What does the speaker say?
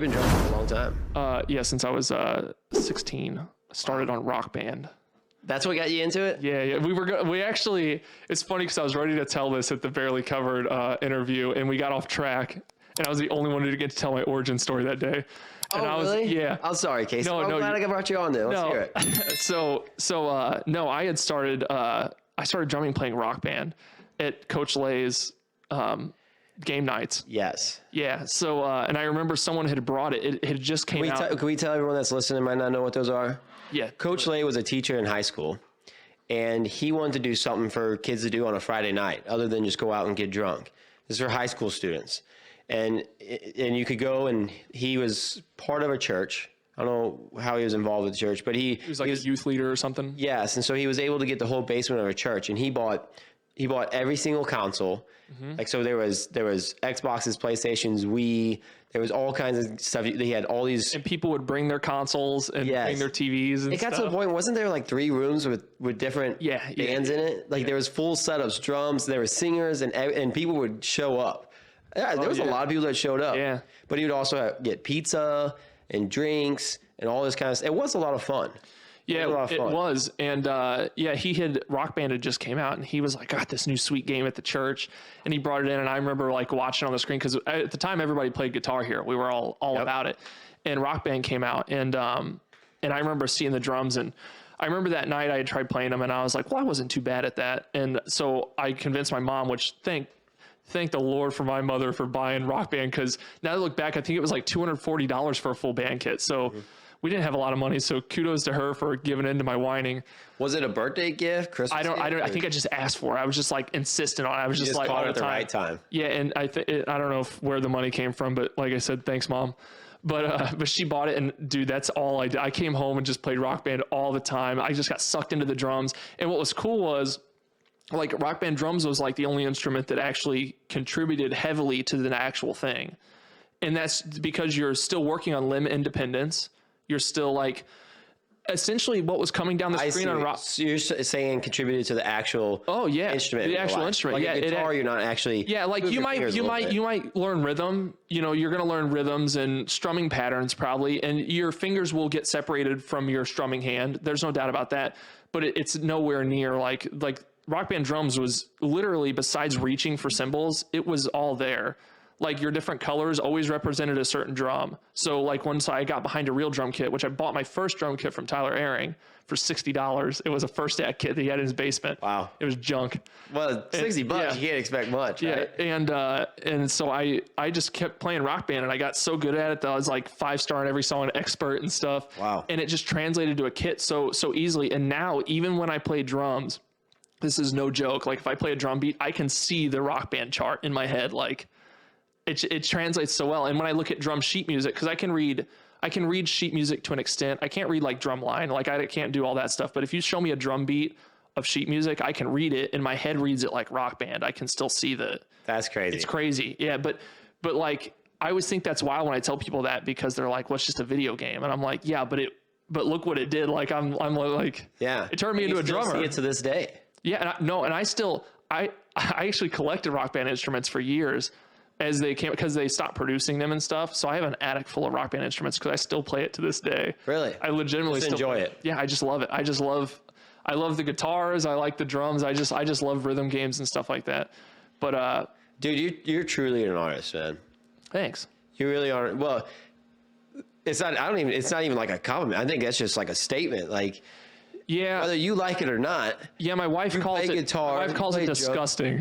Been drumming for a long time. Yeah, since I was 16, I started on Rock Band. That's what got you into it? Yeah. We actually, it's funny because I was ready to tell this at the Barely Covered interview, and we got off track, and I was the only one who didn't get to tell my origin story that day. And Oh, really? Yeah. I'm sorry, Casey. I'm glad I brought you on there. Let's hear it. No, I had started, I started drumming playing Rock Band at Coach Lay's game nights. Yes. Yeah. So, and I remember someone had brought it. It had just came out. Can we tell everyone that's listening might not know what those are? Yeah. Coach Lay was a teacher in high school, and he wanted to do something for kids to do on a Friday night other than just go out and get drunk. This is for high school students. And you could go, and he was part of a church. I don't know how he was involved with the church, but he was like a youth leader or something. Yes, and so he was able to get the whole basement of a church, and he bought every single console. Mm-hmm. Like, so there was Xboxes, PlayStations, Wii. There was all kinds of stuff. They had all these, and people would bring their consoles and bring their TVs. And it got to the point. Wasn't there like 3 rooms with different bands in it? Like there was full setups, drums. There were singers, and people would show up. Yeah, there was a lot of people that showed up. Yeah, but he would also get pizza and drinks and all this kind of stuff. It was a lot of fun. Yeah, it was. And Rock Band had just came out, and he was like, got this new sweet game at the church, and he brought it in, and I remember like watching on the screen, because at the time everybody played Guitar Hero. We were all about it. And Rock Band came out, and I remember seeing the drums, and I remember that night I had tried playing them, and I was like, well, I wasn't too bad at that. And so I convinced my mom, which thank the Lord for my mother for buying Rock Band, because now that I look back, I think it was like $240 for a full band kit. So we didn't have a lot of money, so kudos to her for giving in to my whining. Was it a birthday gift, Christmas? I think I just asked for it. I was just like insistent on it. I was just like caught all it at the the right time. Yeah, and I don't know where the money came from, but like I said, thanks, Mom. But she bought it, and dude, that's all I did. I came home and just played Rock Band all the time. I just got sucked into the drums. And what was cool was, like, Rock Band drums was like the only instrument that actually contributed heavily to the actual thing. And that's because you're still working on limb independence. You're still like, essentially what was coming down the screen on Rock. So you're saying contributed to the actual instrument. The actual instrument. Like a guitar, you're not actually. Yeah, like you might learn rhythm. You know, you're going to learn rhythms and strumming patterns probably, and your fingers will get separated from your strumming hand. There's no doubt about that. But it's nowhere near like Rock Band drums was literally, besides reaching for cymbals, it was all there. Like your different colors always represented a certain drum. So like once I got behind a real drum kit, which I bought my first drum kit from Tyler Ehring for $60. It was a first act kit that he had in his basement. Wow. It was junk. Well, $60, you can't expect much. Yeah. Right? And so I just kept playing Rock Band, and I got so good at it that I was like 5-star in every song, expert and stuff. Wow. And it just translated to a kit so easily. And now even when I play drums, this is no joke. Like if I play a drum beat, I can see the Rock Band chart in my head. Like, it translates so well. And when I look at drum sheet music, because I can read sheet music to an extent. I can't read like drum line, like I can't do all that stuff. But if you show me a drum beat of sheet music, I can read it, and my head reads it like Rock Band. I can still see That's crazy. It's crazy. Yeah, but like I always think that's wild when I tell people that, because they're like, well, it's just a video game. And I'm like, yeah, but look what it did. Like I'm like, yeah, it turned me into a drummer. See it to this day. Yeah, I actually collected Rock Band instruments for years, as they came, because they stopped producing them and stuff. So I have an attic full of Rock Band instruments because I still play it to this day. Really? I legitimately still enjoy it. Yeah, I just love it. I love the guitars. I like the drums. I just love rhythm games and stuff like that. But dude, you're truly an artist, man. Thanks. You really are. Well, it's not even like a compliment. I think that's just like a statement. Like, yeah, whether you like it or not. Yeah, my wife calls it disgusting.